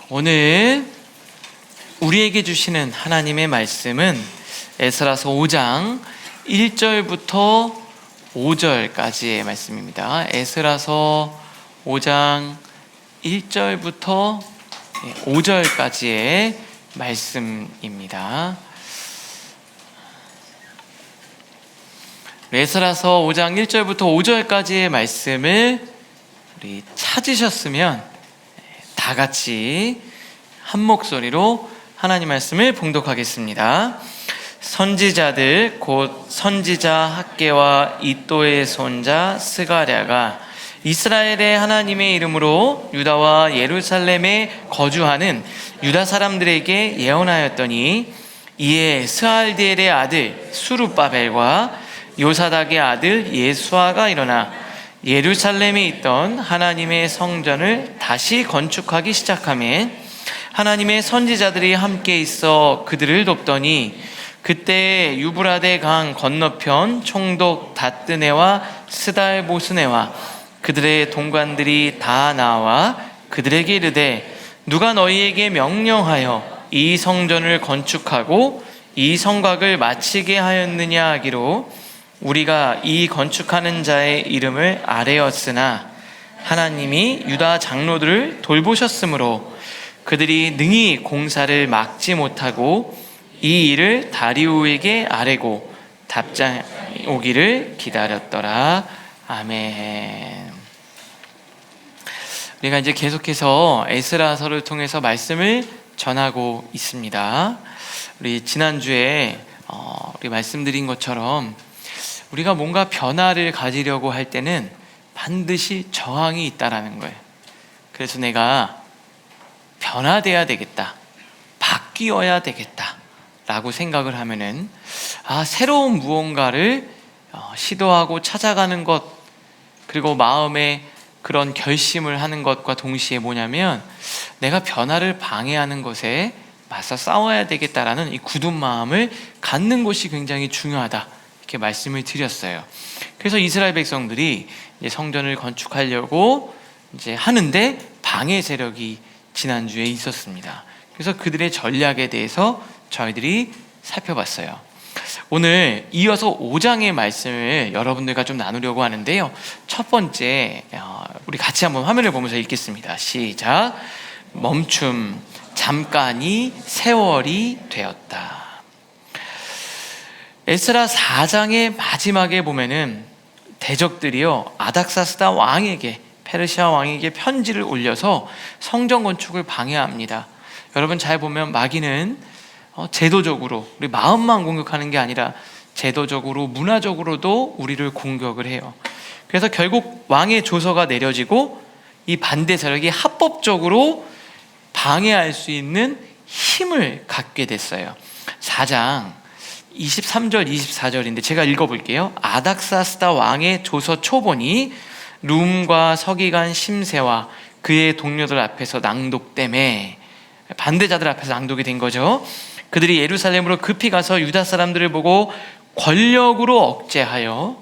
오늘 우리에게 주시는 하나님의 말씀은 에스라서 5장 1절부터 5절까지의 말씀입니다. 에스라서 5장 1절부터 5절까지의 말씀입니다. 에스라서 5장 1절부터 5절까지의 말씀을 우리 찾으셨으면 다 같이 한 목소리로 하나님 말씀을 봉독하겠습니다. 선지자들 곧 선지자 학개와 이또의 손자 스가랴가 이스라엘의 하나님의 이름으로 유다와 예루살렘에 거주하는 유다 사람들에게 예언하였더니, 이에 스알디엘의 아들 수룹바벨과 요사닥의 아들 예수아가 일어나 예루살렘에 있던 하나님의 성전을 다시 건축하기 시작하며 하나님의 선지자들이 함께 있어 그들을 돕더니, 그때 유브라데 강 건너편 총독 다뜨네와 스달보스네와 그들의 동관들이 다 나와 그들에게 이르되, 누가 너희에게 명령하여 이 성전을 건축하고 이 성곽을 마치게 하였느냐 하기로, 우리가 이 건축하는 자의 이름을 아뢰었으나 하나님이 유다 장로들을 돌보셨으므로 그들이 능히 공사를 막지 못하고 이 일을 다리우에게 아뢰고 답장이 오기를 기다렸더라. 아멘. 우리가 이제 계속해서 에스라서를 통해서 말씀을 전하고 있습니다. 우리 지난주에 우리 말씀드린 것처럼 우리가 뭔가 변화를 가지려고 할 때는 반드시 저항이 있다라는 거예요. 그래서 내가 변화돼야 되겠다, 바뀌어야 되겠다 라고 생각을 하면은 새로운 무언가를 시도하고 찾아가는 것, 그리고 마음에 그런 결심을 하는 것과 동시에 뭐냐면 내가 변화를 방해하는 것에 맞서 싸워야 되겠다라는 이 굳은 마음을 갖는 것이 굉장히 중요하다, 이렇게 말씀을 드렸어요. 그래서 이스라엘 백성들이 이제 성전을 건축하려고 이제 하는데 방해 세력이 지난주에 있었습니다. 그래서 그들의 전략에 대해서 저희들이 살펴봤어요. 오늘 이어서 5장의 말씀을 여러분들과 좀 나누려고 하는데요. 첫 번째, 우리 같이 한번 화면을 보면서 읽겠습니다. 시작. 멈춤, 잠깐이 세월이 되었다. 에스라 4장의 마지막에 보면은 대적들이요, 아닥사스다 왕에게, 페르시아 왕에게 편지를 올려서 성전 건축을 방해합니다. 여러분 잘 보면 마귀는 제도적으로 우리 마음만 공격하는 게 아니라 제도적으로, 문화적으로도 우리를 공격을 해요. 그래서 결국 왕의 조서가 내려지고 이 반대 세력이 합법적으로 방해할 수 있는 힘을 갖게 됐어요. 4장 23절 24절인데 제가 읽어볼게요. 아닥사스다 왕의 조서 초본이 룸과 서기관 심세와 그의 동료들 앞에서 낭독되매, 반대자들 앞에서 낭독이 된 거죠. 그들이 예루살렘으로 급히 가서 유다 사람들을 보고 권력으로 억제하여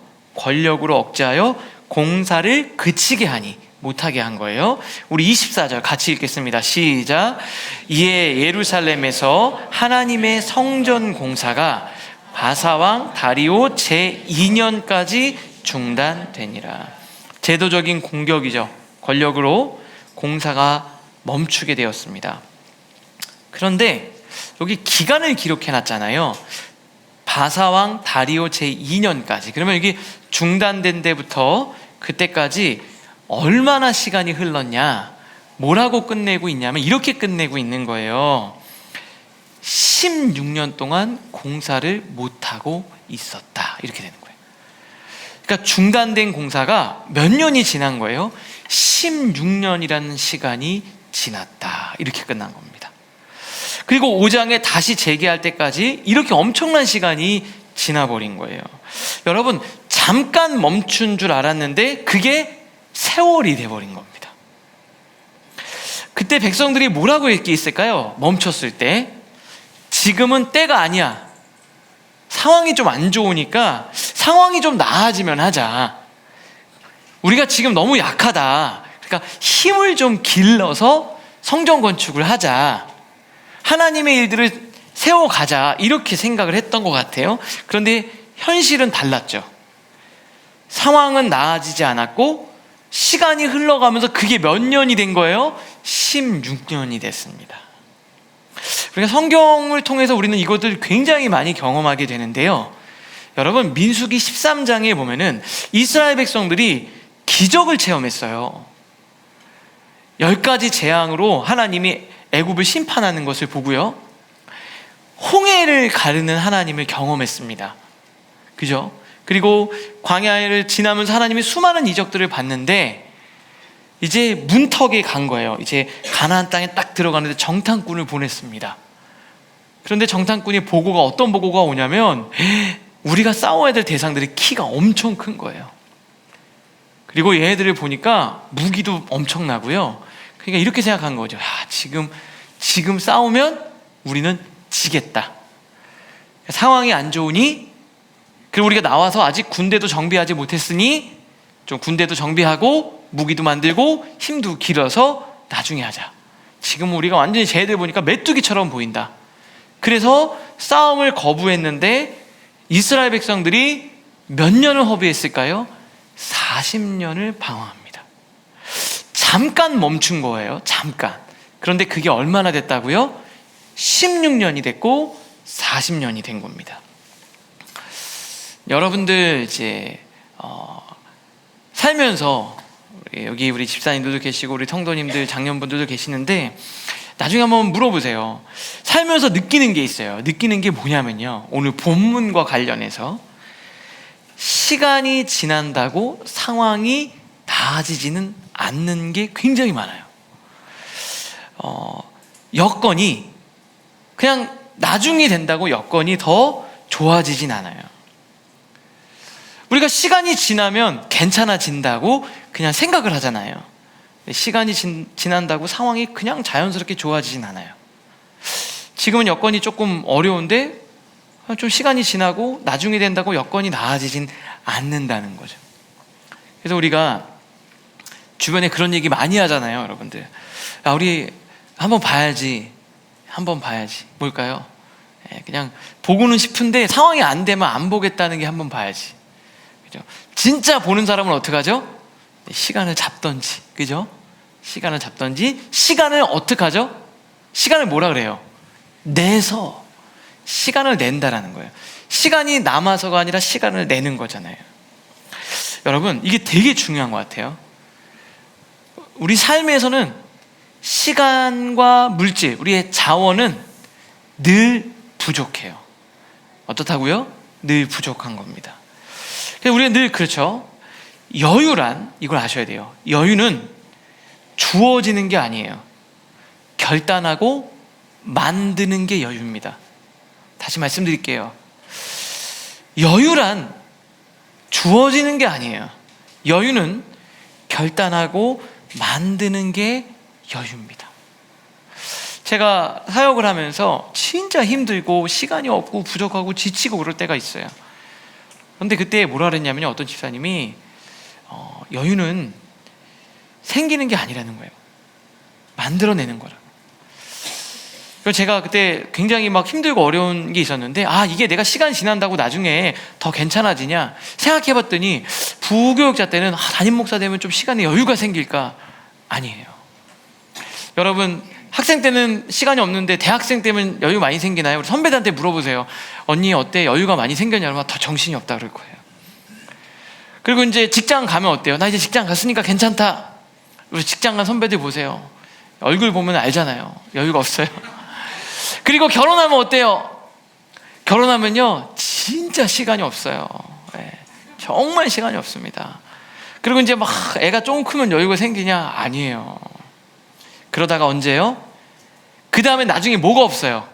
공사를 그치게 하니, 못하게 한 거예요. 우리 24절 같이 읽겠습니다. 시작. 이에 예루살렘에서 하나님의 성전 공사가 바사왕 다리오 제2년까지 중단되니라. 제도적인 공격이죠. 권력으로 공사가 멈추게 되었습니다. 그런데 여기 기간을 기록해 놨잖아요. 바사왕 다리오 제2년까지. 그러면 여기 중단된 데부터 그때까지 얼마나 시간이 흘렀냐, 뭐라고 끝내고 있냐면 이렇게 끝내고 있는 거예요. 16년 동안 공사를 못하고 있었다, 이렇게 되는 거예요. 그러니까 중단된 공사가 몇 년이 지난 거예요? 16년이라는 시간이 지났다, 이렇게 끝난 겁니다. 그리고 5장에 다시 재개할 때까지 이렇게 엄청난 시간이 지나버린 거예요. 여러분, 잠깐 멈춘 줄 알았는데 그게 세월이 돼버린 겁니다. 그때 백성들이 뭐라고 얘기했을까요? 멈췄을 때, 지금은 때가 아니야, 상황이 좀 안 좋으니까 상황이 좀 나아지면 하자, 우리가 지금 너무 약하다, 그러니까 힘을 좀 길러서 성전 건축을 하자, 하나님의 일들을 세워가자, 이렇게 생각을 했던 것 같아요. 그런데 현실은 달랐죠. 상황은 나아지지 않았고 시간이 흘러가면서 그게 몇 년이 된 거예요? 16년이 됐습니다. 그러니까 성경을 통해서 우리는 이것들 굉장히 많이 경험하게 되는데요. 여러분, 민수기 13장에 보면은 이스라엘 백성들이 기적을 체험했어요. 10가지 재앙으로 하나님이 애굽을 심판하는 것을 보고요, 홍해를 가르는 하나님을 경험했습니다. 그죠? 그리고 광야를 지나면서 하나님이 수많은 이적들을 봤는데 이제 문턱에 간 거예요. 이제 가나안 땅에 딱 들어가는데 정탐꾼을 보냈습니다. 그런데 정탐꾼이 보고가, 어떤 보고가 오냐면 우리가 싸워야 될 대상들이 키가 엄청 큰 거예요. 그리고 얘네들을 보니까 무기도 엄청나고요. 그러니까 이렇게 생각한 거죠. 지금 싸우면 우리는 지겠다. 상황이 안 좋으니, 그리고 우리가 나와서 아직 군대도 정비하지 못했으니 좀 군대도 정비하고 무기도 만들고 힘도 길어서 나중에 하자. 지금 우리가 완전히 쟤들 보니까 메뚜기처럼 보인다. 그래서 싸움을 거부했는데 이스라엘 백성들이 몇 년을 허비했을까요? 40년을 방황합니다. 잠깐 멈춘 거예요. 잠깐. 그런데 그게 얼마나 됐다고요? 16년이 됐고 40년이 된 겁니다. 여러분들 이제 살면서 여기 우리 집사님들도 계시고 우리 성도님들, 장년분들도 계시는데 나중에 한번 물어보세요. 살면서 느끼는 게 있어요. 느끼는 게 뭐냐면요, 오늘 본문과 관련해서 시간이 지난다고 상황이 나아지지는 않는 게 굉장히 많아요. 여건이 그냥 나중에 된다고 여건이 더 좋아지진 않아요. 우리가 시간이 지나면 괜찮아진다고 그냥 생각을 하잖아요. 시간이 지난다고 상황이 그냥 자연스럽게 좋아지진 않아요. 지금은 여건이 조금 어려운데 좀 시간이 지나고 나중에 된다고 여건이 나아지진 않는다는 거죠. 그래서 우리가 주변에 그런 얘기 많이 하잖아요, 여러분들. 우리 한번 봐야지. 뭘까요? 그냥 보고는 싶은데 상황이 안 되면 안 보겠다는 게 한번 봐야지. 그죠? 진짜 보는 사람은 어떻게 하죠? 시간을 잡던지, 그죠? 시간을 잡던지, 시간을 어떻게 하죠? 시간을 뭐라 그래요? 내서 시간을 낸다라는 거예요. 시간이 남아서가 아니라 시간을 내는 거잖아요. 여러분, 이게 되게 중요한 것 같아요. 우리 삶에서는 시간과 물질, 우리의 자원은 늘 부족해요. 어떻다고요? 늘 부족한 겁니다. 그래서 우리가 늘 그렇죠. 여유란, 이걸 아셔야 돼요. 여유는 주어지는 게 아니에요. 결단하고 만드는 게 여유입니다. 다시 말씀드릴게요. 여유란 주어지는 게 아니에요. 여유는 결단하고 만드는 게 여유입니다. 제가 사역을 하면서 진짜 힘들고 시간이 없고 부족하고 지치고 그럴 때가 있어요. 그런데 그때 뭐라 그랬냐면요, 어떤 집사님이 여유는 생기는 게 아니라는 거예요. 만들어내는 거라. 그래서 제가 그때 굉장히 막 힘들고 어려운 게 있었는데, 이게 내가 시간이 지난다고 나중에 더 괜찮아지냐 생각해봤더니, 부교육자 때는 담임 목사 되면 좀 시간에 여유가 생길까? 아니에요. 여러분, 학생 때는 시간이 없는데 대학생 때면 여유 많이 생기나요? 우리 선배들한테 물어보세요. 언니 어때? 여유가 많이 생겼냐? 그러면 더 정신이 없다 그럴 거예요. 그리고 이제 직장 가면 어때요? 나 이제 직장 갔으니까 괜찮다. 우리 직장 간 선배들 보세요. 얼굴 보면 알잖아요. 여유가 없어요. 그리고 결혼하면 어때요? 결혼하면요, 진짜 시간이 없어요. 정말 시간이 없습니다. 그리고 이제 막 애가 조금 크면 여유가 생기냐? 아니에요. 그러다가 언제요? 그 다음에 나중에 뭐가 없어요?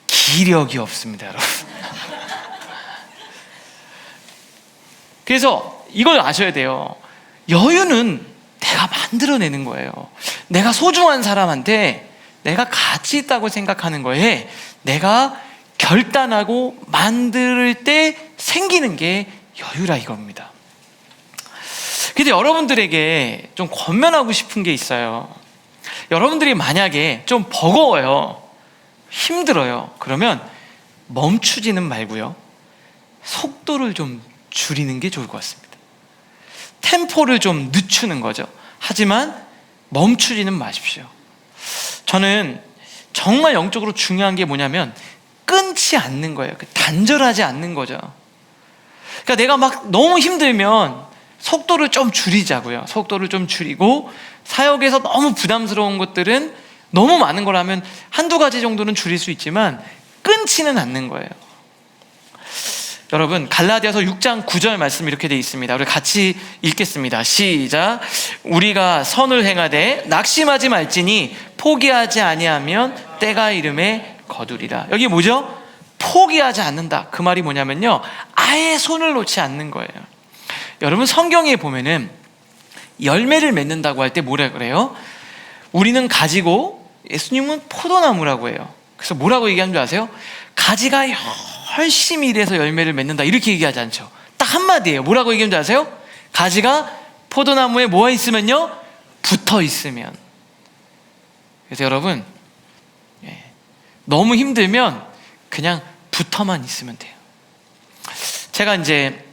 기력이 없습니다, 여러분. 그래서 이걸 아셔야 돼요. 여유는 내가 만들어내는 거예요. 내가 소중한 사람한테 내가 가치 있다고 생각하는 거에 내가 결단하고 만들 때 생기는 게 여유라 이겁니다. 근데 여러분들에게 좀 권면하고 싶은 게 있어요. 여러분들이 만약에 좀 버거워요, 힘들어요, 그러면 멈추지는 말고요, 속도를 좀 줄이는 게 좋을 것 같습니다. 템포를 좀 늦추는 거죠. 하지만 멈추지는 마십시오. 저는 정말 영적으로 중요한 게 뭐냐면 끊지 않는 거예요. 단절하지 않는 거죠. 그러니까 내가 막 너무 힘들면 속도를 좀 줄이자고요. 속도를 좀 줄이고, 사역에서 너무 부담스러운 것들은, 너무 많은 거라면 한두 가지 정도는 줄일 수 있지만 끊지는 않는 거예요. 여러분, 갈라디아서 6장 9절 말씀 이렇게 되어 있습니다. 우리 같이 읽겠습니다. 시작. 우리가 선을 행하되 낙심하지 말지니 포기하지 아니하면 때가 이름에 거두리라. 여기 뭐죠? 포기하지 않는다. 그 말이 뭐냐면요, 아예 손을 놓지 않는 거예요. 여러분, 성경에 보면은 열매를 맺는다고 할 때 뭐라 그래요? 우리는 가지고 예수님은 포도나무라고 해요. 그래서 뭐라고 얘기하는 줄 아세요? 가지가 열심히 일해서 열매를 맺는다, 이렇게 얘기하지 않죠. 딱 한마디예요. 뭐라고 얘기하는 줄 아세요? 가지가 포도나무에 뭐가 있으면요? 붙어 있으면. 그래서 여러분, 너무 힘들면 그냥 붙어만 있으면 돼요. 제가 이제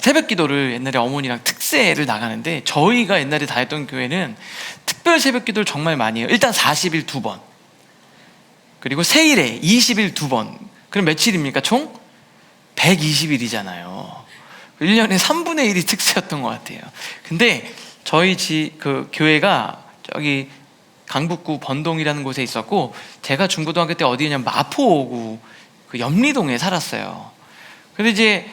새벽 기도를 옛날에 어머니랑 특세를 나가는데, 저희가 옛날에 다녔던 교회는 특별 새벽 기도를 정말 많이 해요. 일단 40일 2번, 그리고 세일에 20일 2번. 그럼 며칠입니까? 총 120일이잖아요 1년에 3분의 1이 특세였던 것 같아요. 근데 저희 그 교회가 저기 강북구 번동이라는 곳에 있었고, 제가 중고등학교 때 어디냐면 마포구 그 염리동에 살았어요. 근데 이제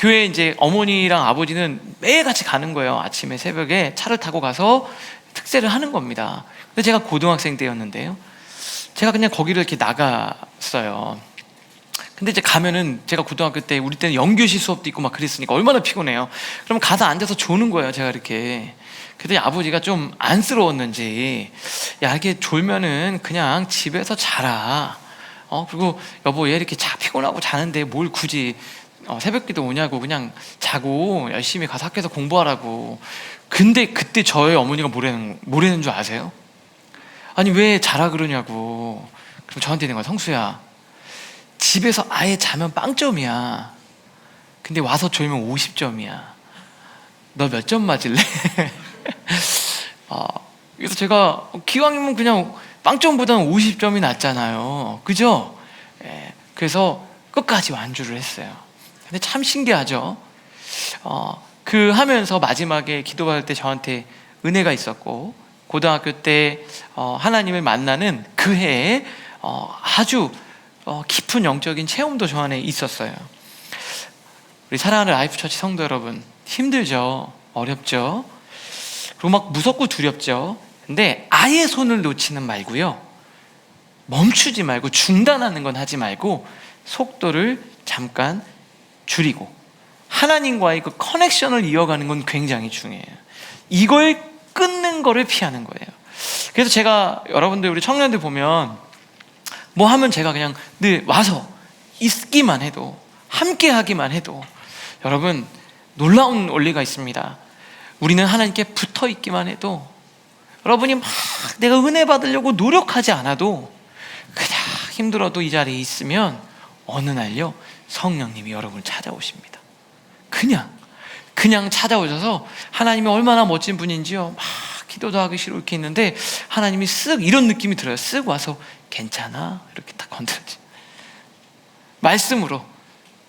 교회 이제 어머니랑 아버지는 매일 같이 가는 거예요. 아침에 새벽에 차를 타고 가서 특세를 하는 겁니다. 근데 제가 고등학생 때였는데요, 제가 그냥 거기를 이렇게 나갔어요. 근데 이제 가면은, 제가 고등학교 때, 우리 때는 영교시 수업도 있고 막 그랬으니까 얼마나 피곤해요. 그럼 가서 앉아서 조는 거예요, 제가 이렇게. 근데 아버지가 좀 안쓰러웠는지, 야, 이렇게 졸면은 그냥 집에서 자라. 그리고 여보, 얘 이렇게 피곤하고 자는데 뭘 굳이 새벽기도 오냐고, 그냥 자고 열심히 가서 학교에서 공부하라고. 근데 그때 저희 어머니가 뭐라는 줄 아세요? 아니, 왜 자라 그러냐고. 그럼 저한테 있는 거야. 성수야, 집에서 아예 자면 빵점이야. 근데 와서 졸면 50점이야. 너 몇 점 맞을래? 그래서 제가 기왕이면 그냥 빵점보다는 50점이 낫잖아요, 그죠? 그래서 끝까지 완주를 했어요. 근데 참 신기하죠? 하면서 마지막에 기도받을 때 저한테 은혜가 있었고, 고등학교 때 하나님을 만나는 그 해에 아주 깊은 영적인 체험도 저 안에 있었어요. 우리 사랑하는 라이프처치 성도 여러분, 힘들죠? 어렵죠? 그리고 막 무섭고 두렵죠? 근데 아예 손을 놓지는 말고요, 멈추지 말고, 중단하는 건 하지 말고 속도를 잠깐 줄이고 하나님과의 그 커넥션을 이어가는 건 굉장히 중요해요. 이걸 끊는 거를 피하는 거예요. 그래서 제가, 여러분들 우리 청년들 보면 뭐 하면 제가 그냥 늘 와서 있기만 해도, 함께 하기만 해도, 여러분 놀라운 원리가 있습니다. 우리는 하나님께 붙어 있기만 해도, 여러분이 막 내가 은혜 받으려고 노력하지 않아도, 그냥 힘들어도 이 자리에 있으면 어느 날요, 성령님이 여러분을 찾아오십니다. 그냥 찾아오셔서, 하나님이 얼마나 멋진 분인지요, 막 기도도 하기 싫고 이렇게 있는데 하나님이 쓱, 이런 느낌이 들어요. 쓱 와서 괜찮아? 이렇게 딱 건드려지. 말씀으로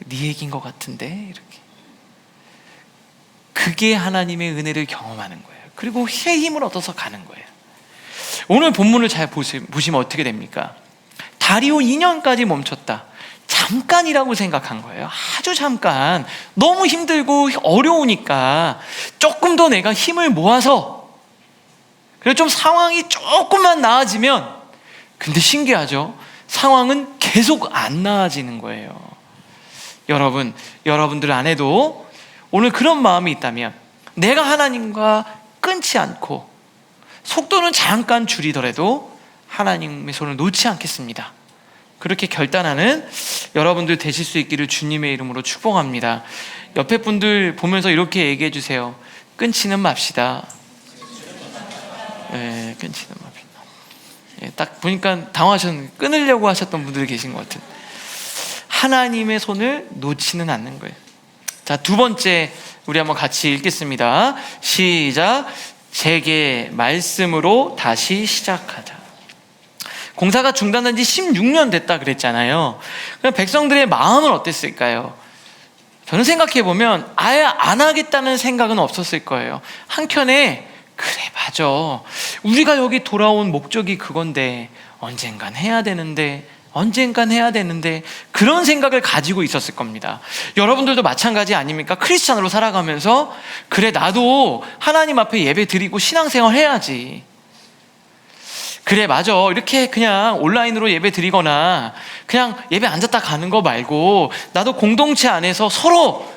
네 얘기인 것 같은데, 이렇게. 그게 하나님의 은혜를 경험하는 거예요. 그리고 새 힘을 얻어서 가는 거예요. 오늘 본문을 잘 보시면 어떻게 됩니까? 다리오 2년까지 멈췄다. 잠깐이라고 생각한 거예요. 아주 잠깐. 너무 힘들고 어려우니까 조금 더 내가 힘을 모아서, 그리고 좀 상황이 조금만 나아지면, 근데 신기하죠? 상황은 계속 안 나아지는 거예요. 여러분들 안에도 오늘 그런 마음이 있다면, 내가 하나님과 끊지 않고 속도는 잠깐 줄이더라도 하나님의 손을 놓지 않겠습니다, 그렇게 결단하는 여러분들 되실 수 있기를 주님의 이름으로 축복합니다. 옆에 분들 보면서 이렇게 얘기해 주세요. 끊지는 맙시다. 예, 끊지는 마. 예, 딱 보니까 당황하셨는데 끊으려고 하셨던 분들이 계신 것 같아요. 하나님의 손을 놓지는 않는 거예요. 자, 두 번째 우리 한번 같이 읽겠습니다. 시작. 제게 말씀으로 다시 시작하자. 공사가 중단한 지 16년 됐다 그랬잖아요. 그럼 백성들의 마음은 어땠을까요? 저는 생각해보면 아예 안 하겠다는 생각은 없었을 거예요. 한켠에 그래 맞아, 우리가 여기 돌아온 목적이 그건데 언젠간 해야 되는데 그런 생각을 가지고 있었을 겁니다. 여러분들도 마찬가지 아닙니까? 크리스찬으로 살아가면서 그래 나도 하나님 앞에 예배 드리고 신앙생활 해야지, 그래 맞아, 이렇게 그냥 온라인으로 예배 드리거나 그냥 예배 앉았다 가는 거 말고 나도 공동체 안에서 서로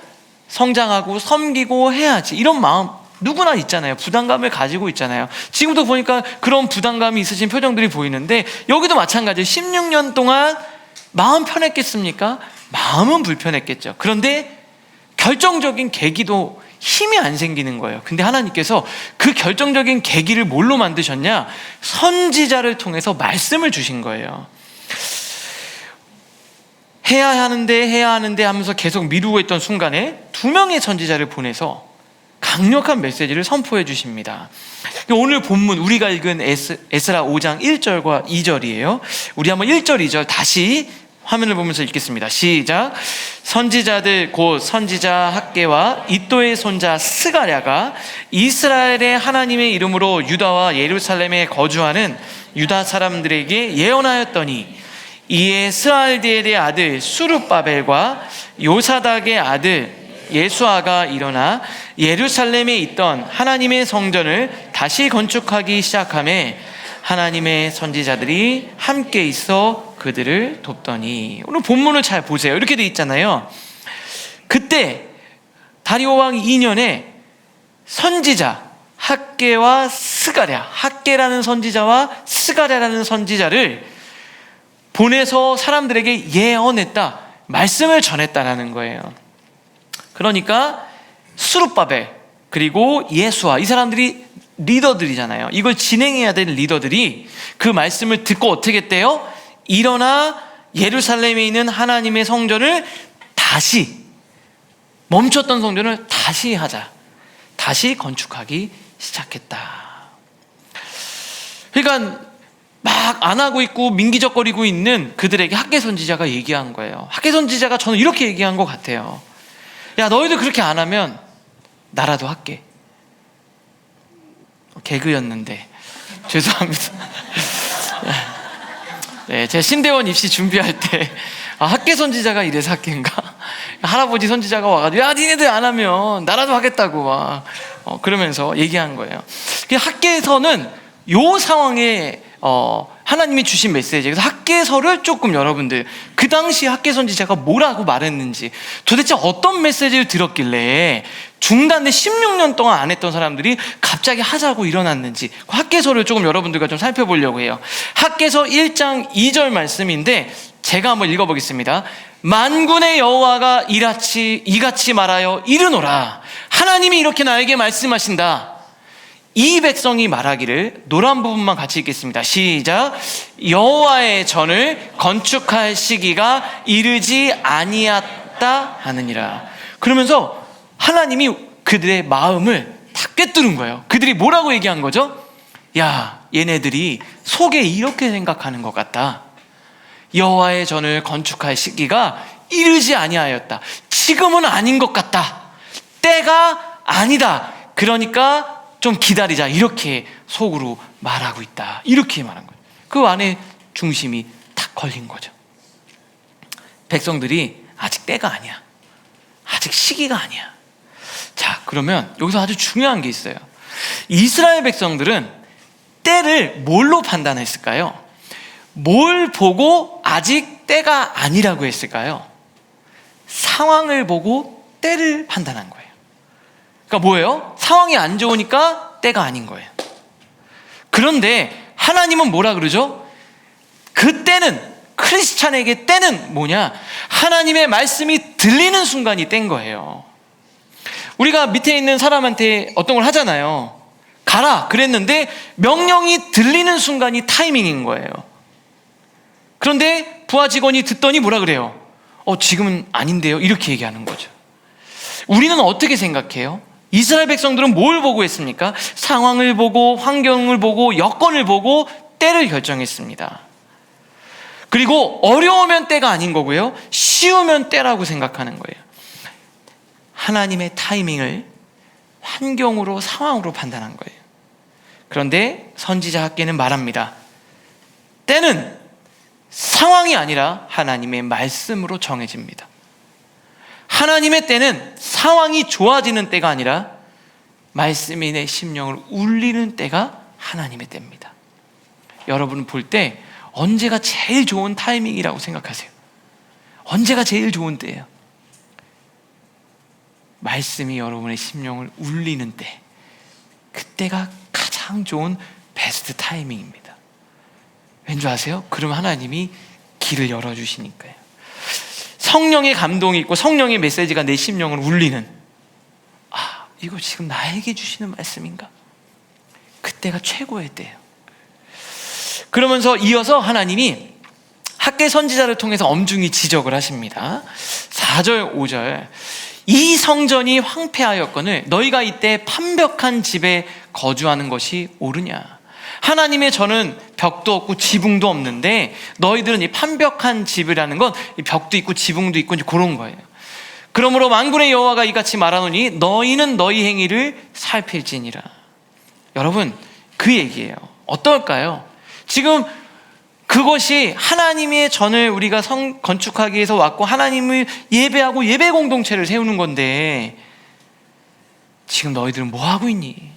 성장하고 섬기고 해야지, 이런 마음 누구나 있잖아요. 부담감을 가지고 있잖아요. 지금도 보니까 그런 부담감이 있으신 표정들이 보이는데 여기도 마찬가지예요. 16년 동안 마음 편했겠습니까? 마음은 불편했겠죠. 그런데 결정적인 계기도 힘이 안 생기는 거예요. 근데 하나님께서 그 결정적인 계기를 뭘로 만드셨냐? 선지자를 통해서 말씀을 주신 거예요. 해야 하는데 하면서 계속 미루고 있던 순간에 2명의 선지자를 보내서 강력한 메시지를 선포해 주십니다. 오늘 본문 우리가 읽은 에스라 5장 1절과 2절이에요. 우리 한번 1절 2절 다시 화면을 보면서 읽겠습니다. 시작. 선지자들 곧 선지자 학개와 이도의 손자 스가랴가 이스라엘의 하나님의 이름으로 유다와 예루살렘에 거주하는 유다 사람들에게 예언하였더니 이에 스알디엘의 아들 수룹바벨과 요사닥의 아들 예수아가 일어나 예루살렘에 있던 하나님의 성전을 다시 건축하기 시작하며 하나님의 선지자들이 함께 있어 그들을 돕더니. 오늘 본문을 잘 보세요. 이렇게 돼 있잖아요. 그때 다리오 왕 2년에 선지자 학개와 스가랴, 학개라는 선지자와 스가랴라는 선지자를 보내서 사람들에게 예언했다, 말씀을 전했다라는 거예요. 그러니까 수룹바벨 그리고 예수아, 이 사람들이 리더들이잖아요. 이걸 진행해야 될 리더들이 그 말씀을 듣고 어떻게 했대요? 일어나 예루살렘에 있는 하나님의 성전을 다시, 멈췄던 성전을 다시 하자, 다시 건축하기 시작했다. 그러니까 막 안 하고 있고 민기적거리고 있는 그들에게 학개 선지자가 얘기한 거예요. 학개 선지자가 저는 이렇게 얘기한 것 같아요. 야, 너희들 그렇게 안 하면 나라도 할게. 개그였는데 죄송합니다. 네, 제가 신대원 입시 준비할 때 학개 선지자가 이래서 학개인가? 할아버지 선지자가 와가지고 야, 니네들 안 하면 나라도 하겠다고 막 그러면서 얘기한 거예요. 학개서는 요 상황에 하나님이 주신 메시지, 그래서 학개서를 조금 여러분들 그 당시 학개 선지자가 뭐라고 말했는지, 도대체 어떤 메시지를 들었길래 중단된 16년 동안 안 했던 사람들이 갑자기 하자고 일어났는지, 그 학개서를 조금 여러분들과 좀 살펴보려고 해요. 학개서 1장 2절 말씀인데 제가 한번 읽어보겠습니다. 만군의 여호와가 이같이 말하여 이르노라. 하나님이 이렇게 나에게 말씀하신다. 이 백성이 말하기를, 노란 부분만 같이 읽겠습니다. 시작. 여호와의 전을 건축할 시기가 이르지 아니었다 하느니라. 그러면서 하나님이 그들의 마음을 다 꿰뚫은 거예요. 그들이 뭐라고 얘기한 거죠? 야, 얘네들이 속에 이렇게 생각하는 것 같다. 여호와의 전을 건축할 시기가 이르지 아니하였다. 지금은 아닌 것 같다. 때가 아니다. 그러니까 좀 기다리자, 이렇게 속으로 말하고 있다, 이렇게 말한 거예요. 그 안에 중심이 탁 걸린 거죠. 백성들이 아직 때가 아니야, 아직 시기가 아니야. 자, 그러면 여기서 아주 중요한 게 있어요. 이스라엘 백성들은 때를 뭘로 판단했을까요? 뭘 보고 아직 때가 아니라고 했을까요? 상황을 보고 때를 판단한 거예요. 그러니까 뭐예요? 상황이 안 좋으니까 때가 아닌 거예요. 그런데 하나님은 뭐라 그러죠? 그 때는, 크리스찬에게 때는 뭐냐? 하나님의 말씀이 들리는 순간이 때인 거예요. 우리가 밑에 있는 사람한테 어떤 걸 하잖아요. 가라 그랬는데 명령이 들리는 순간이 타이밍인 거예요. 그런데 부하 직원이 듣더니 뭐라 그래요? 지금은 아닌데요. 이렇게 얘기하는 거죠. 우리는 어떻게 생각해요? 이스라엘 백성들은 뭘 보고 했습니까? 상황을 보고 환경을 보고 여건을 보고 때를 결정했습니다. 그리고 어려우면 때가 아닌 거고요, 쉬우면 때라고 생각하는 거예요. 하나님의 타이밍을 환경으로, 상황으로 판단한 거예요. 그런데 선지자 학개는 말합니다. 때는 상황이 아니라 하나님의 말씀으로 정해집니다. 하나님의 때는 상황이 좋아지는 때가 아니라 말씀이 내 심령을 울리는 때가 하나님의 때입니다. 여러분은 볼 때 언제가 제일 좋은 타이밍이라고 생각하세요? 언제가 제일 좋은 때예요? 말씀이 여러분의 심령을 울리는 때, 그때가 가장 좋은 베스트 타이밍입니다. 왠지 아세요? 그럼 하나님이 길을 열어주시니까요. 성령의 감동이 있고 성령의 메시지가 내 심령을 울리는, 이거 지금 나에게 주시는 말씀인가? 그때가 최고의 때예요. 그러면서 이어서 하나님이 학개 선지자를 통해서 엄중히 지적을 하십니다. 4절 5절, 이 성전이 황폐하였거늘 너희가 이때 판벽한 집에 거주하는 것이 옳으냐? 하나님의 전은 벽도 없고 지붕도 없는데 너희들은 이 판벽한 집이라는 건 벽도 있고 지붕도 있고 이제 그런 거예요. 그러므로 만군의 여호와가 이같이 말하노니 너희는 너희 행위를 살필지니라. 여러분, 그 얘기예요. 어떨까요? 지금 그것이 하나님의 전을 우리가 건축하기 위해서 왔고 하나님을 예배하고 예배 공동체를 세우는 건데 지금 너희들은 뭐 하고 있니?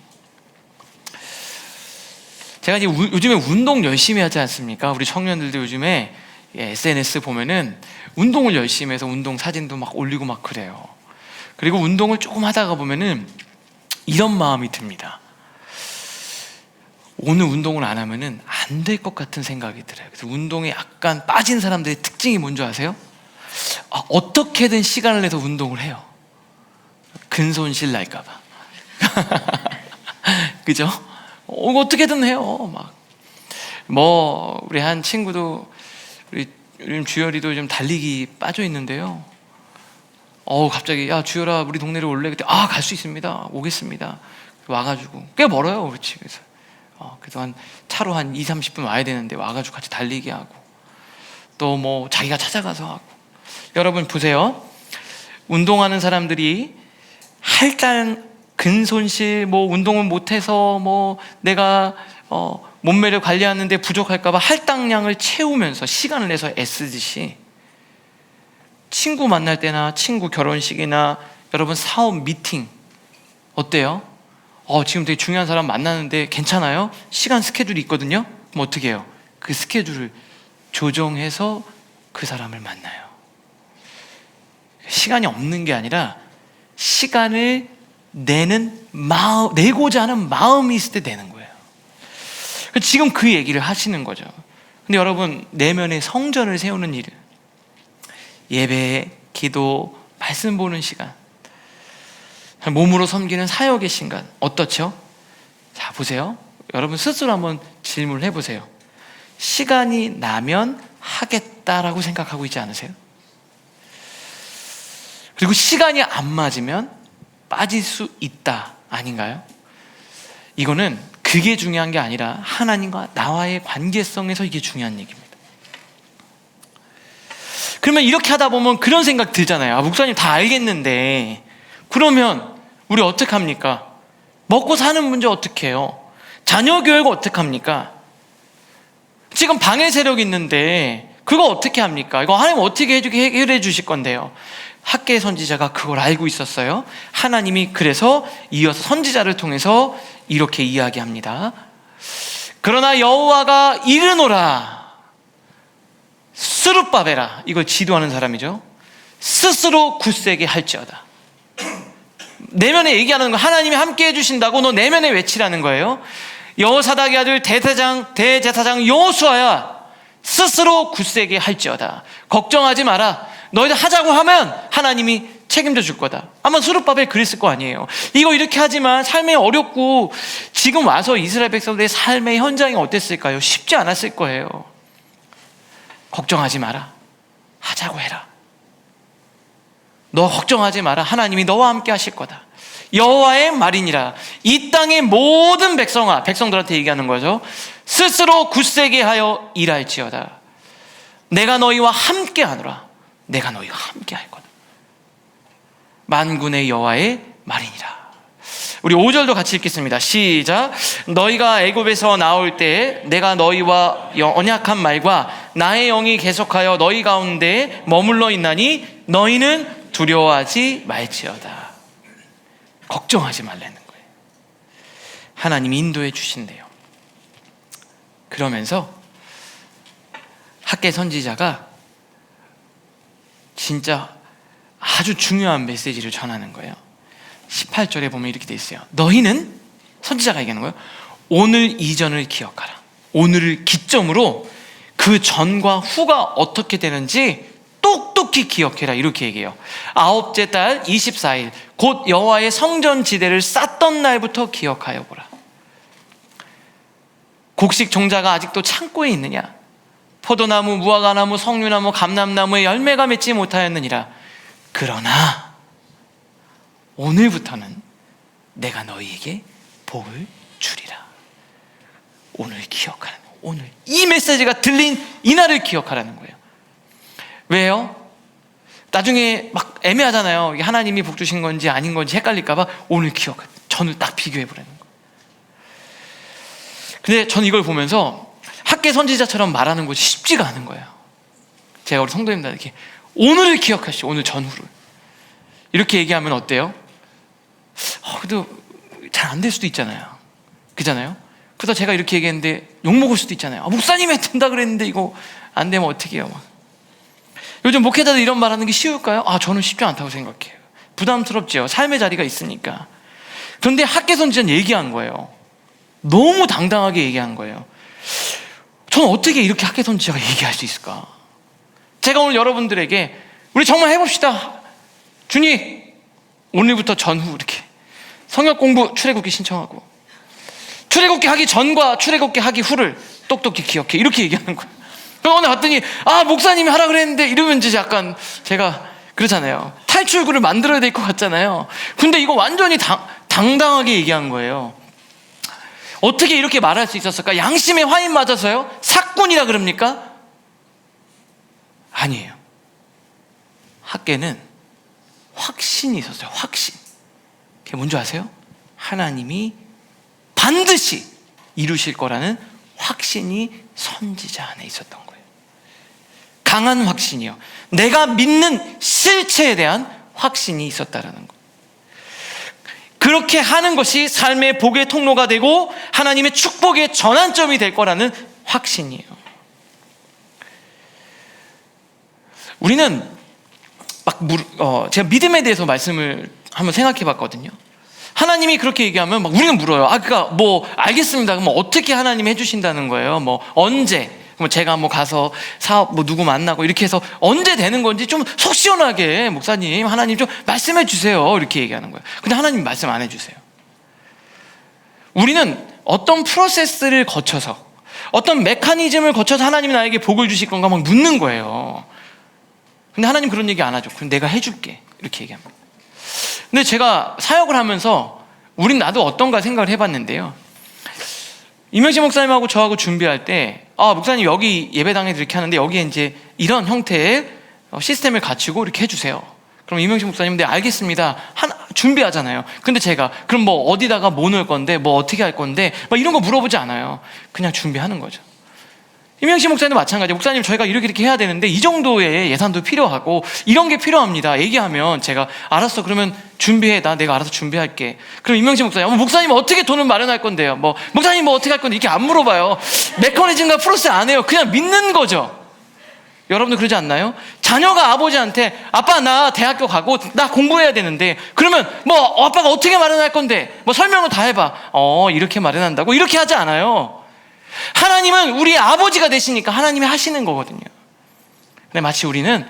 제가 이제 요즘에 운동 열심히 하지 않습니까? 우리 청년들도 요즘에 SNS 보면은 운동을 열심히 해서 운동 사진도 막 올리고 막 그래요. 그리고 운동을 조금 하다가 보면은 이런 마음이 듭니다. 오늘 운동을 안 하면은 안 될 것 같은 생각이 들어요. 그래서 운동에 약간 빠진 사람들의 특징이 뭔지 아세요? 어떻게든 시간을 내서 운동을 해요. 근손실 날까봐. 그죠? 어떻게든 해요. 우리 한 친구도, 우리 요즘 주열이도 좀 달리기 빠져 있는데요. 갑자기, 야, 주열아, 우리 동네로 올래? 그때, 갈 수 있습니다. 오겠습니다. 와가지고, 꽤 멀어요, 우리 집에서. 그래서 차로 한 2-30분 와야 되는데 와가지고 같이 달리기 하고, 또 자기가 찾아가서 하고. 여러분 보세요. 운동하는 사람들이 할당, 근손실, 운동을 못해서 내가 몸매를 관리하는데 부족할까봐 할당량을 채우면서 시간을 내서 애쓰듯이, 친구 만날 때나 친구 결혼식이나 여러분 사업 미팅 어때요? 지금 되게 중요한 사람 만나는데 괜찮아요? 시간 스케줄이 있거든요? 그럼 어떻게 해요? 그 스케줄을 조정해서 그 사람을 만나요. 시간이 없는 게 아니라 시간을 내는 마음, 내고자 하는 마음이 있을 때 되는 거예요. 지금 그 얘기를 하시는 거죠. 근데 여러분, 내면의 성전을 세우는 일, 예배, 기도, 말씀 보는 시간, 몸으로 섬기는 사역의 시간, 어떻죠? 자, 보세요. 여러분 스스로 한번 질문을 해보세요. 시간이 나면 하겠다라고 생각하고 있지 않으세요? 그리고 시간이 안 맞으면 빠질 수 있다, 아닌가요? 이거는 그게 중요한 게 아니라 하나님과 나와의 관계성에서 이게 중요한 얘기입니다. 그러면 이렇게 하다 보면 그런 생각 들잖아요. 목사님 다 알겠는데 그러면 우리 어떡합니까? 먹고 사는 문제 어떻게 해요? 자녀 교육 어떡합니까? 지금 방해 세력이 있는데 그거 어떻게 합니까? 이거 하나님 어떻게 해결해 주실 건데요? 학개 선지자가 그걸 알고 있었어요. 하나님이 그래서 이어서 선지자를 통해서 이렇게 이야기합니다. 그러나 여호와가 이르노라, 스룹바벨아, 이걸 지도하는 사람이죠. 스스로 굳세게 할지어다. 내면에 얘기하는 거, 하나님이 함께 해주신다고 너 내면에 외치라는 거예요. 여호사닥의 아들 대제사장 여호수아야, 스스로 굳세게 할지어다. 걱정하지 마라. 너희들 하자고 하면 하나님이 책임져 줄 거다. 아마 수르바벨 그랬을 거 아니에요. 이거 이렇게 하지만 삶이 어렵고 지금 와서 이스라엘 백성들의 삶의 현장이 어땠을까요? 쉽지 않았을 거예요. 걱정하지 마라. 하자고 해라. 너 걱정하지 마라. 하나님이 너와 함께 하실 거다. 여호와의 말이니라. 이 땅의 모든 백성아, 백성들한테 얘기하는 거죠. 스스로 굳세게 하여 일할지어다. 내가 너희와 함께 하노라. 내가 너희와 함께 할 거다. 만군의 여호와의 말이니라. 우리 5절도 같이 읽겠습니다. 시작. 너희가 애굽에서 나올 때 내가 너희와 언약한 말과 나의 영이 계속하여 너희 가운데 머물러 있나니 너희는 두려워하지 말지어다. 걱정하지 말라는 거예요. 하나님이 인도해 주신대요. 그러면서 학개 선지자가 진짜 아주 중요한 메시지를 전하는 거예요. 18절에 보면 이렇게 돼 있어요. 너희는, 선지자가 얘기하는 거예요, 오늘 이전을 기억하라. 오늘을 기점으로 그 전과 후가 어떻게 되는지 똑똑히 기억해라. 이렇게 얘기해요. 아홉째 달 24일 곧 여호와의 성전 지대를 쌓던 날부터 기억하여 보라. 곡식 종자가 아직도 창고에 있느냐? 포도나무, 무화과나무, 석류나무, 감람나무에 열매가 맺지 못하였느니라. 그러나 오늘부터는 내가 너희에게 복을 주리라. 오늘 기억하라는 거예요. 오늘 이 메시지가 들린 이날을 기억하라는 거예요. 왜요? 나중에 막 애매하잖아요. 하나님이 복 주신 건지 아닌 건지 헷갈릴까 봐 오늘 기억해. 전을 딱 비교해 보라는 거예요. 근데 저는 이걸 보면서 학개 선지자처럼 말하는 것이 쉽지가 않은 거예요. 제가 우리 성도님들에게 오늘을 기억하시오. 오늘 전후를. 이렇게 얘기하면 어때요? 그래도 잘 안 될 수도 있잖아요. 그잖아요? 그래서 제가 이렇게 얘기했는데 욕먹을 수도 있잖아요. 목사님이 된다 그랬는데 이거 안 되면 어떻게 해요? 요즘 목회자들 이런 말 하는 게 쉬울까요? 저는 쉽지 않다고 생각해요. 부담스럽죠. 삶의 자리가 있으니까. 그런데 학개 선지자는 얘기한 거예요. 너무 당당하게 얘기한 거예요. 저는 어떻게 이렇게 학개 선지자가 얘기할 수 있을까? 제가 오늘 여러분들에게 우리 정말 해봅시다. 주님, 오늘부터 전후 이렇게 성역 공부 출애굽기 신청하고 출애굽기 하기 전과 출애굽기 하기 후를 똑똑히 기억해. 이렇게 얘기하는 거예요. 그럼 오늘 봤더니 목사님이 하라 그랬는데 이러면 이제 약간 제가 그러잖아요. 탈출구를 만들어야 될 것 같잖아요. 근데 이거 완전히 당당하게 얘기한 거예요. 어떻게 이렇게 말할 수 있었을까? 양심의 화인 맞아서요? 사꾼이라 그럽니까? 아니에요. 학개는 확신이 있었어요. 확신. 그게 뭔지 아세요? 하나님이 반드시 이루실 거라는 확신이 선지자 안에 있었던 거예요. 강한 확신이요. 내가 믿는 실체에 대한 확신이 있었다라는 거예요. 그렇게 하는 것이 삶의 복의 통로가 되고 하나님의 축복의 전환점이 될 거라는 확신이에요. 우리는 제가 믿음에 대해서 말씀을 한번 생각해 봤거든요. 하나님이 그렇게 얘기하면 우리는 물어요. 그러니까 알겠습니다. 그럼 어떻게 하나님이 해주신다는 거예요? 언제? 제가 가서 사업 누구 만나고 이렇게 해서 언제 되는 건지 좀 속 시원하게 목사님, 하나님 좀 말씀해 주세요. 이렇게 얘기하는 거예요. 근데 하나님 말씀 안 해주세요. 우리는 어떤 프로세스를 거쳐서 어떤 메커니즘을 거쳐서 하나님이 나에게 복을 주실 건가 묻는 거예요. 근데 하나님 그런 얘기 안 하죠. 그럼 내가 해줄게. 이렇게 얘기합니다. 근데 제가 사역을 하면서 나도 어떤가 생각을 해봤는데요. 이명식 목사님하고 저하고 준비할 때 목사님 여기 예배당에 이렇게 하는데 여기에 이제 이런 형태의 시스템을 갖추고 이렇게 해주세요. 그럼 이명식 목사님 네 알겠습니다. 준비하잖아요. 근데 제가 그럼 어디다가 넣을 건데 어떻게 할 건데 이런 거 물어보지 않아요. 그냥 준비하는 거죠. 이명식 목사님도 마찬가지예요. 목사님 저희가 이렇게 해야 되는데 이 정도의 예산도 필요하고 이런 게 필요합니다. 얘기하면 제가 알았어 그러면 준비해. 내가 알아서 준비할게. 그럼 이명식 목사님 목사님 어떻게 돈을 마련할 건데요? 목사님 어떻게 할 건데 이렇게 안 물어봐요. 메커니즘과 프로세스 안 해요. 그냥 믿는 거죠. 여러분들 그러지 않나요? 자녀가 아버지한테 아빠 나 대학교 가고 나 공부해야 되는데 그러면 아빠가 어떻게 마련할 건데 설명을 다 해봐. 이렇게 마련한다고? 이렇게 하지 않아요. 하나님은 우리 아버지가 되시니까 하나님이 하시는 거거든요. 근데 마치 우리는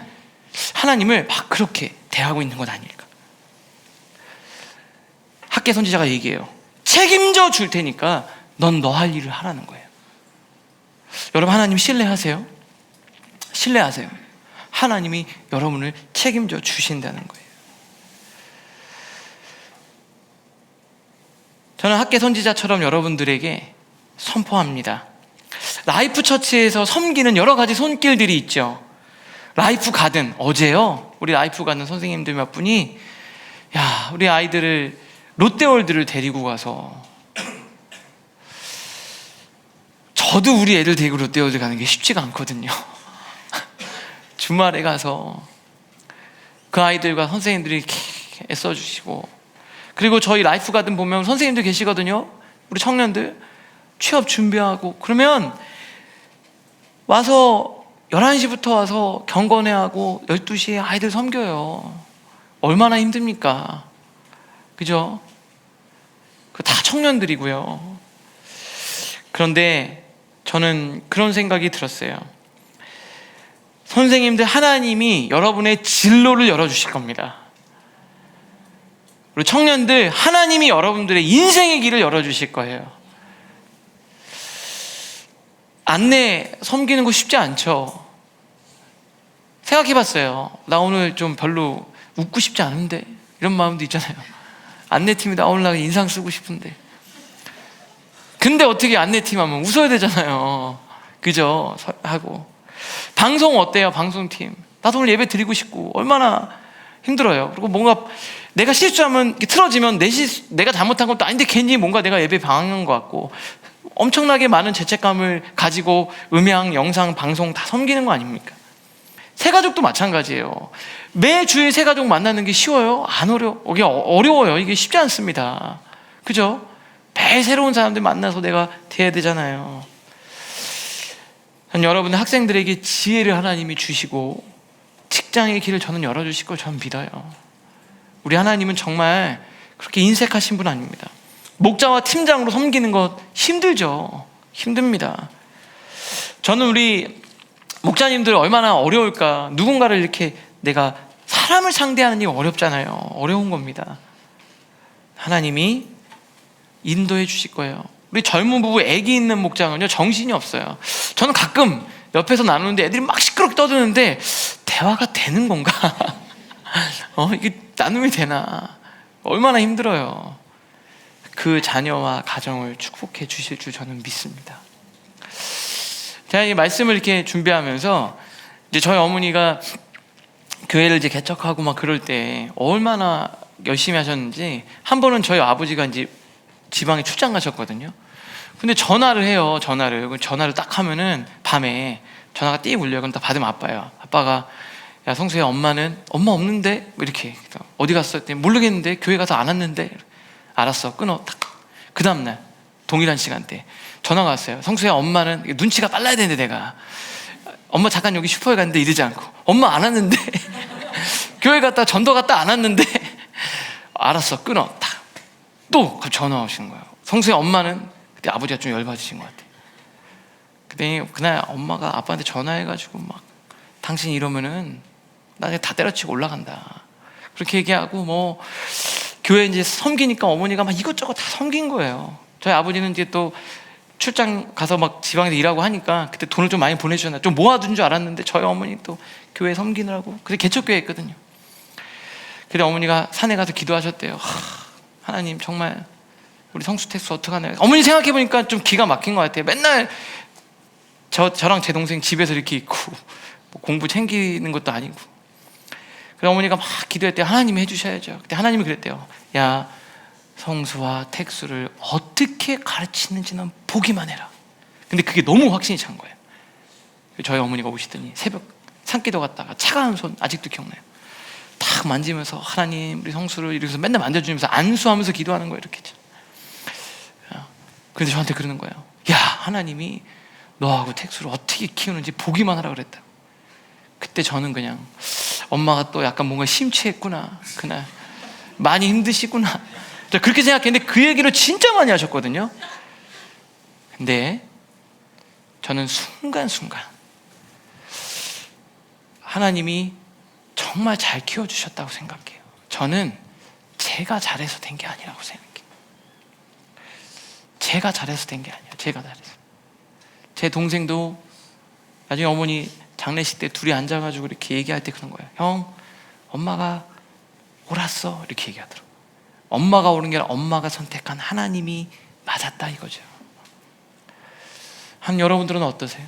하나님을 그렇게 대하고 있는 것 아닐까. 학개 선지자가 얘기해요. 책임져 줄 테니까 넌 너 할 일을 하라는 거예요. 여러분, 하나님 신뢰하세요? 신뢰하세요. 하나님이 여러분을 책임져 주신다는 거예요. 저는 학개 선지자처럼 여러분들에게 선포합니다. 라이프 처치에서 섬기는 여러 가지 손길들이 있죠. 라이프 가든, 어제요, 우리 라이프 가든 선생님들 몇 분이 우리 아이들을 롯데월드를 데리고 가서, 저도 우리 애들 데리고 롯데월드 가는 게 쉽지가 않거든요. 주말에 가서 그 아이들과 선생님들이 이렇게 애써주시고, 그리고 저희 라이프 가든 보면 선생님들 계시거든요. 우리 청년들 취업 준비하고, 그러면 와서 11시부터 와서 경건회하고 12시에 아이들 섬겨요. 얼마나 힘듭니까? 그죠? 그 다 청년들이고요. 그런데 저는 그런 생각이 들었어요. 선생님들, 하나님이 여러분의 진로를 열어주실 겁니다. 우리 청년들, 하나님이 여러분들의 인생의 길을 열어주실 거예요. 안내 섬기는 거 쉽지 않죠. 생각해봤어요. 나 오늘 좀 별로 웃고 싶지 않은데, 이런 마음도 있잖아요. 안내팀이 나 오늘 인상 쓰고 싶은데, 근데 어떻게 안내팀 하면 웃어야 되잖아요. 그죠? 하고. 방송 어때요? 방송팀. 나도 오늘 예배 드리고 싶고, 얼마나 힘들어요. 그리고 뭔가 내가 실수하면, 틀어지면 내가 잘못한 것도 아닌데 괜히 뭔가 내가 예배 방황한 것 같고, 엄청나게 많은 죄책감을 가지고 음향, 영상, 방송 다 섬기는 거 아닙니까? 새가족도 마찬가지예요. 매주에 새가족 만나는 게 쉬워요? 안 이게 어려워요. 이게 쉽지 않습니다. 그죠? 매일 새로운 사람들 만나서 내가 대해야 되잖아요. 전 여러분들 학생들에게 지혜를 하나님이 주시고 직장의 길을 저는 열어주실 걸 저는 믿어요. 우리 하나님은 정말 그렇게 인색하신 분 아닙니다. 목자와 팀장으로 섬기는 것 힘들죠. 힘듭니다. 저는 우리 목자님들 얼마나 어려울까. 누군가를 이렇게 내가 사람을 상대하는 게 어렵잖아요. 어려운 겁니다. 하나님이 인도해 주실 거예요. 우리 젊은 부부 애기 있는 목장은요, 정신이 없어요. 저는 가끔 옆에서 나누는데 애들이 막 시끄럽게 떠드는데 대화가 되는 건가? 이게 나눔이 되나? 얼마나 힘들어요. 그 자녀와 가정을 축복해 주실 줄 저는 믿습니다. 제가 이 말씀을 이렇게 준비하면서 이제 저희 어머니가 교회를 이제 개척하고 막 그럴 때 얼마나 열심히 하셨는지, 한 번은 저희 아버지가 이제 지방에 출장 가셨거든요. 근데 전화를 해요. 전화를 딱 하면은 밤에 전화가 띠 울려요. 그럼 딱 받으면 아빠예요. 아빠가 야 성수야, 엄마 없는데? 이렇게. 어디 갔어? 했더니 모르겠는데, 교회 가서 안 왔는데. 알았어, 끊어. 딱. 그 다음날 동일한 시간대 전화가 왔어요. 성수야, 엄마는, 눈치가 빨라야 되는데 내가 엄마 잠깐 여기 슈퍼에 갔는데 이러지 않고, 엄마 안 왔는데 교회 갔다 전도 갔다 안 왔는데 알았어, 끊어. 딱. 또 전화 오시는 거예요. 성수야, 엄마는. 그때 아버지가 좀 열받으신 것 같아요. 그때 그날 엄마가 아빠한테 전화해가지고 막 당신 이러면은 나중에 다 때려치고 올라간다, 그렇게 얘기하고, 뭐 교회 이제 섬기니까 어머니가 막 이것저것 다 섬긴 거예요. 저희 아버지는 이제 또 출장 가서 막 지방에서 일하고 하니까 그때 돈을 좀 많이 보내주셨나, 좀 모아둔 줄 알았는데 저희 어머니 또 교회 섬기느라고. 그때 개척교회 했거든요. 근데 어머니가 산에 가서 기도하셨대요. 하나님, 정말 우리 성수택수 어떡하나요? 어머니 생각해보니까 좀 기가 막힌 것 같아요. 맨날 저랑 제 동생 집에서 이렇게 있고, 뭐 공부 챙기는 것도 아니고. 그래서 어머니가 막 기도했대요. 하나님이 해주셔야죠. 그때 하나님이 그랬대요. 야, 성수와 택수를 어떻게 가르치는지는 보기만 해라. 근데 그게 너무 확신이 찬 거예요. 저희 어머니가 오시더니 새벽 산기도 갔다가 차가운 손 아직도 기억나요. 탁 만지면서 하나님 우리 성수를 이러면서 맨날 만져주면서 안수하면서 기도하는 거예요. 이렇게. 그런데 저한테 그러는 거예요. 야, 하나님이 너하고 택수를 어떻게 키우는지 보기만 하라 그랬다. 그때 저는 그냥 엄마가 또 약간 뭔가 심취했구나, 그날 많이 힘드시구나, 그렇게 생각했는데 그 얘기를 진짜 많이 하셨거든요. 근데 저는 순간순간 하나님이 정말 잘 키워주셨다고 생각해요. 저는 제가 잘해서 된 게 아니라고 생각해요. 제가 잘해서 된 게 아니에요. 제가 잘해서. 제 동생도 나중에 어머니 장례식 때 둘이 앉아가지고 이렇게 얘기할 때 그런 거예요. 형, 엄마가 옳았어. 이렇게 얘기하더라고요. 엄마가 옳은 게 아니라 엄마가 선택한 하나님이 맞았다 이거죠. 한 여러분들은 어떠세요?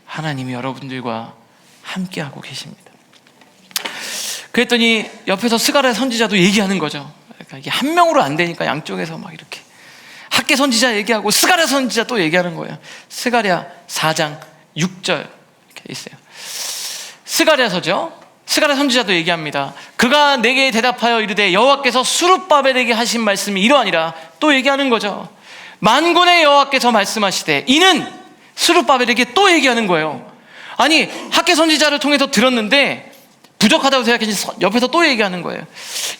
하나님이 여러분들과 함께하고 계십니다. 그랬더니 옆에서 스가랴 선지자도 얘기하는 거죠. 그러니까 이게 한 명으로 안 되니까 양쪽에서 막 이렇게 학개 선지자 얘기하고 스가랴 선지자 또 얘기하는 거예요. 스가랴 4장 6절 이렇게 있어요. 스가랴서죠. 스가랴 선지자도 얘기합니다. 그가 내게 대답하여 이르되 여호와께서 스룹바벨에게 하신 말씀이 이러하니라. 또 얘기하는 거죠. 만군의 여호와께서 말씀하시되, 이는 스룹바벨에게 또 얘기하는 거예요. 아니, 학개 선지자를 통해서 들었는데 부족하다고 생각했지 옆에서 또 얘기하는 거예요.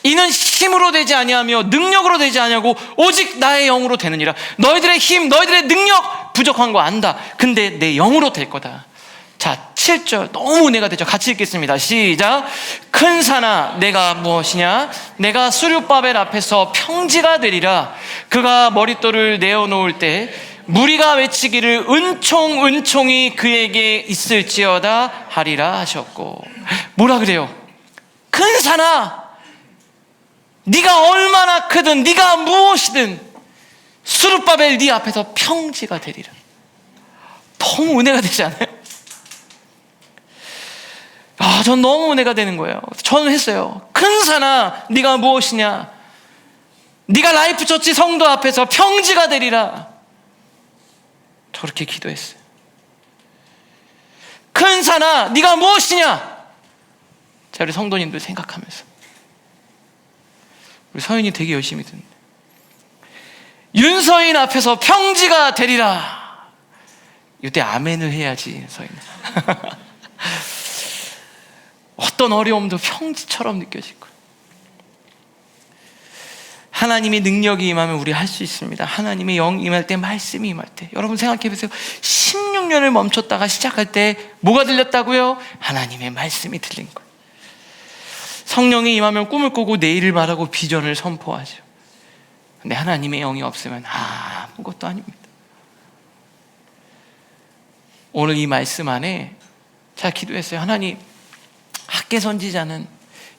이는 힘으로 되지 아니하며 능력으로 되지 아니하고 오직 나의 영으로 되느니라. 너희들의 힘, 너희들의 능력 부족한 거 안다. 근데 내 영으로 될 거다. 자, 7절 너무 은혜가 되죠. 같이 읽겠습니다. 시작. 큰 산아 내가 무엇이냐? 내가 스룹바벨 앞에서 평지가 되리라. 그가 머릿돌을 내어놓을 때 무리가 외치기를 은총 은총이 그에게 있을지어다 하리라 하셨고. 뭐라 그래요? 큰 산아, 네가 얼마나 크든 네가 무엇이든 스룹바벨 네 앞에서 평지가 되리라. 너무 은혜가 되지 않아요? 전 너무 은혜가 되는 거예요. 저는 했어요. 큰 산아 네가 무엇이냐? 네가 라이프 처치 성도 앞에서 평지가 되리라. 저렇게 기도했어요. 큰 산아 네가 무엇이냐? 자, 우리 성도님들 생각하면서 우리 서인이 되게 열심히 듣는데, 윤서인 앞에서 평지가 되리라. 이때 아멘을 해야지. 서인 어떤 어려움도 평지처럼 느껴질 거예요. 하나님의 능력이 임하면 우리 할 수 있습니다. 하나님의 영 임할 때, 말씀이 임할 때. 여러분 생각해 보세요. 16년을 멈췄다가 시작할 때 뭐가 들렸다고요? 하나님의 말씀이 들린 거예요. 성령이 임하면 꿈을 꾸고 내일을 말하고 비전을 선포하죠. 근데 하나님의 영이 없으면 아무것도 아닙니다. 오늘 이 말씀 안에 제가 기도했어요. 하나님, 학개 선지자는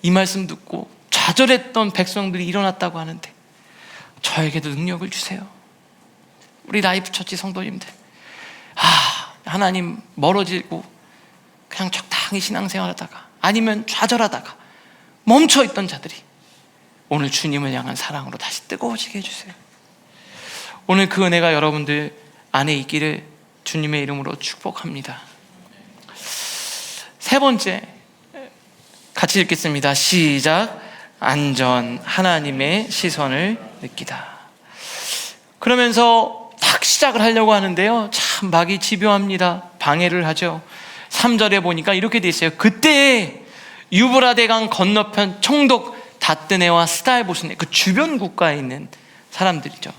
이 말씀 듣고 좌절했던 백성들이 일어났다고 하는데 저에게도 능력을 주세요. 우리 라이프 처치 성도님들, 하나님 멀어지고 그냥 적당히 신앙생활하다가 아니면 좌절하다가 멈춰있던 자들이 오늘 주님을 향한 사랑으로 다시 뜨거워지게 해주세요. 오늘 그 은혜가 여러분들 안에 있기를 주님의 이름으로 축복합니다. 세 번째, 같이 읽겠습니다. 시작. 안전, 하나님의 시선을 느끼다. 그러면서 딱 시작을 하려고 하는데요, 참 막이 집요합니다. 방해를 하죠. 3절에 보니까 이렇게 돼 있어요. 그때 유브라데강 건너편 총독 다뜨네와 스달보스네, 그 주변 국가에 있는 사람들이죠.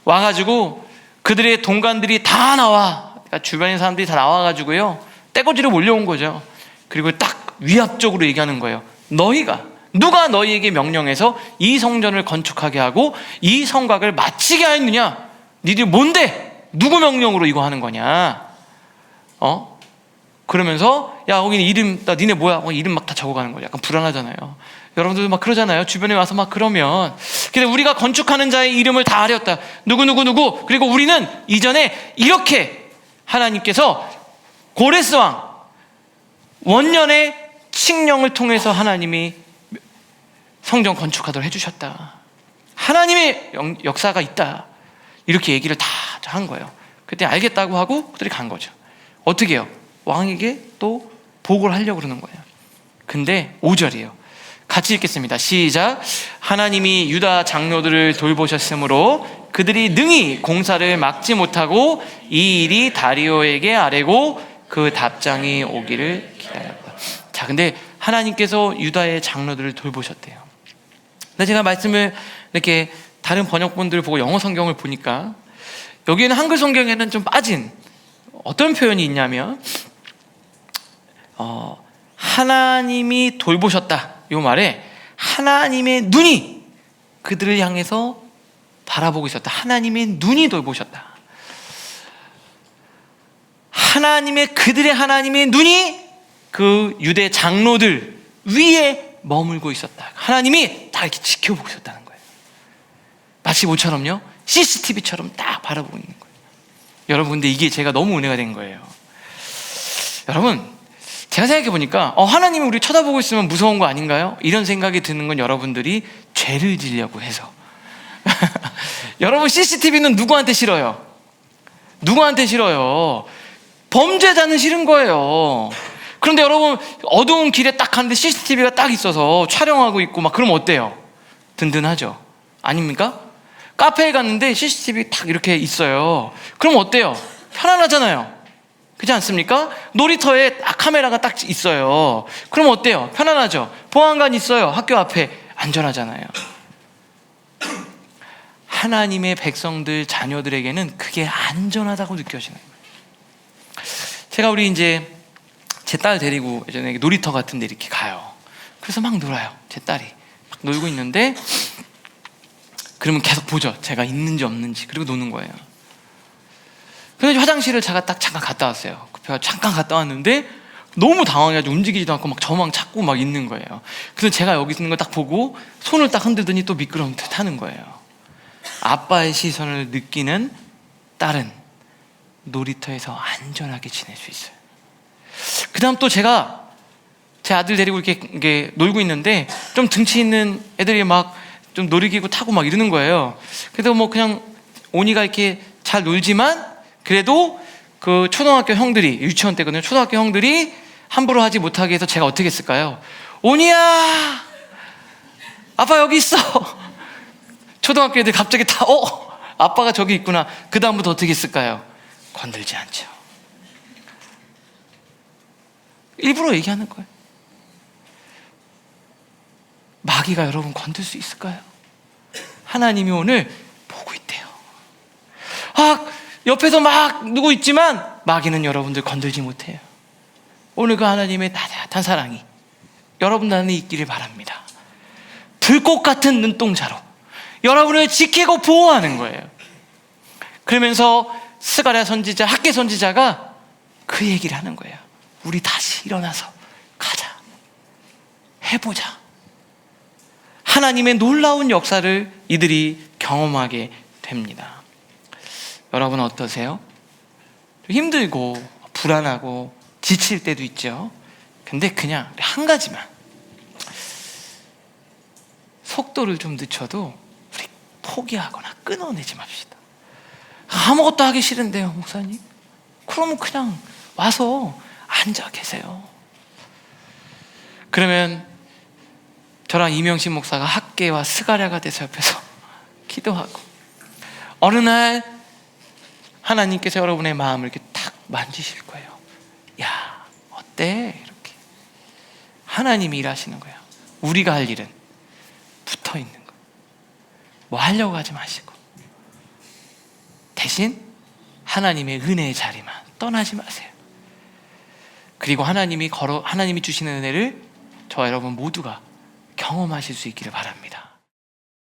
와가지고 그들의 동관들이 다 나와, 그러니까 주변의 사람들이 다 나와가지고요 떼거지로 몰려온 거죠. 그리고 딱 위압적으로 얘기하는 거예요. 누가 너희에게 명령해서 이 성전을 건축하게 하고 이 성곽을 마치게 하였느냐? 니들 뭔데? 누구 명령으로 이거 하는 거냐? 그러면서 야, 거기는 이름, 나 니네 뭐야? 이름 막 다 적어가는 거예요. 약간 불안하잖아요. 여러분들도 막 그러잖아요. 주변에 와서 막 그러면. 근데 우리가 건축하는 자의 이름을 다 알렸다. 누구. 그리고 우리는 이전에 이렇게 하나님께서 고레스 왕 원년의 칙령을 통해서 하나님이 성전 건축하도록 해주셨다. 하나님의 역사가 있다. 이렇게 얘기를 다 한 거예요. 그때 알겠다고 하고 그들이 간 거죠. 어떻게 해요? 왕에게 또 보고를 하려고 그러는 거예요. 근데 5절이에요. 같이 읽겠습니다. 시작. 하나님이 유다 장로들을 돌보셨으므로 그들이 능히 공사를 막지 못하고 이 일이 다리오에게 아뢰고 그 답장이 오기를 기다렸다. 자, 근데 하나님께서 유다의 장로들을 돌보셨대요. 근데 제가 말씀을 이렇게 다른 번역본들을 보고 영어 성경을 보니까 여기에는 한글 성경에는 좀 빠진 어떤 표현이 있냐면 하나님이 돌보셨다. 이 말에 하나님의 눈이 그들을 향해서 바라보고 있었다. 하나님의 눈이 돌보셨다. 그들의 하나님의 눈이 그 유대 장로들 위에 머물고 있었다. 하나님이 딱 이렇게 지켜보고 있었다는 거예요. 마치 뭐처럼요? CCTV처럼 딱 바라보고 있는 거예요. 여러분, 근데 이게 제가 너무 은혜가 된 거예요. 여러분, 제가 생각해 보니까 하나님이 우리 쳐다보고 있으면 무서운 거 아닌가요? 이런 생각이 드는 건 여러분들이 죄를 지려고 해서. 여러분, CCTV는 누구한테 싫어요? 누구한테 싫어요? 범죄자는 싫은 거예요. 그런데 여러분, 어두운 길에 딱 갔는데 CCTV가 딱 있어서 촬영하고 있고 막 그러면 어때요? 든든하죠? 아닙니까? 카페에 갔는데 CCTV 딱 이렇게 있어요. 그럼 어때요? 편안하잖아요. 그렇지 않습니까? 놀이터에 딱 카메라가 딱 있어요. 그럼 어때요? 편안하죠? 보안관 있어요. 학교 앞에 안전하잖아요. 하나님의 백성들, 자녀들에게는 그게 안전하다고 느껴지는 거예요. 제가 우리 이제 제 딸 데리고 예전에 놀이터 같은 데 이렇게 가요. 그래서 막 놀아요. 제 딸이 막 놀고 있는데 그러면 계속 보죠. 제가 있는지 없는지. 그리고 노는 거예요. 그래서 화장실을 제가 딱 잠깐 갔다 왔어요. 잠깐 갔다 왔는데 너무 당황해가지고 움직이지도 않고 막 저만 찾고 막 있는 거예요. 그래서 제가 여기 있는 걸 딱 보고 손을 딱 흔들더니 또 미끄러운 듯 하는 거예요. 아빠의 시선을 느끼는 딸은 놀이터에서 안전하게 지낼 수 있어요. 그 다음 또 제가 제 아들 데리고 이렇게 놀고 있는데 좀 등치 있는 애들이 막 좀 놀이기구 타고 막 이러는 거예요. 그래도 뭐 그냥 오니가 이렇게 잘 놀지만 그래도 그 초등학교 형들이, 유치원 때거든요. 초등학교 형들이 함부로 하지 못하게 해서 제가 어떻게 했을까요? 오니야, 아빠 여기 있어. 초등학교 애들 갑자기 다 아빠가 저기 있구나. 그 다음부터 어떻게 했을까요? 건들지 않죠. 일부러 얘기하는 거예요. 마귀가 여러분 건들 수 있을까요? 하나님이 오늘 보고 있대요. 옆에서 막 누구 있지만 마귀는 여러분들 건들지 못해요. 오늘 그 하나님의 따뜻한 사랑이 여러분 안에 있기를 바랍니다. 불꽃 같은 눈동자로 여러분을 지키고 보호하는 거예요. 그러면서 스가랴 선지자, 학개 선지자가 그 얘기를 하는 거예요. 우리 다시 일어나서 가자. 해보자. 하나님의 놀라운 역사를 이들이 경험하게 됩니다. 여러분 어떠세요? 힘들고 불안하고 지칠 때도 있죠. 근데 그냥 한 가지만, 속도를 좀 늦춰도 우리 포기하거나 끊어내지 맙시다. 아무것도 하기 싫은데요, 목사님? 그러면 그냥 와서 앉아 계세요. 그러면 저랑 이명신 목사가 학계와 스가랴가 돼서 옆에서 기도하고, 어느 날 하나님께서 여러분의 마음을 이렇게 탁 만지실 거예요. 야, 어때? 이렇게 하나님이 일하시는 거예요. 우리가 할 일은 붙어 있는 거. 뭐 하려고 하지 마시고 대신 하나님의 은혜의 자리만 떠나지 마세요. 그리고 하나님이 주시는 은혜를 저와 여러분 모두가 경험하실 수 있기를 바랍니다.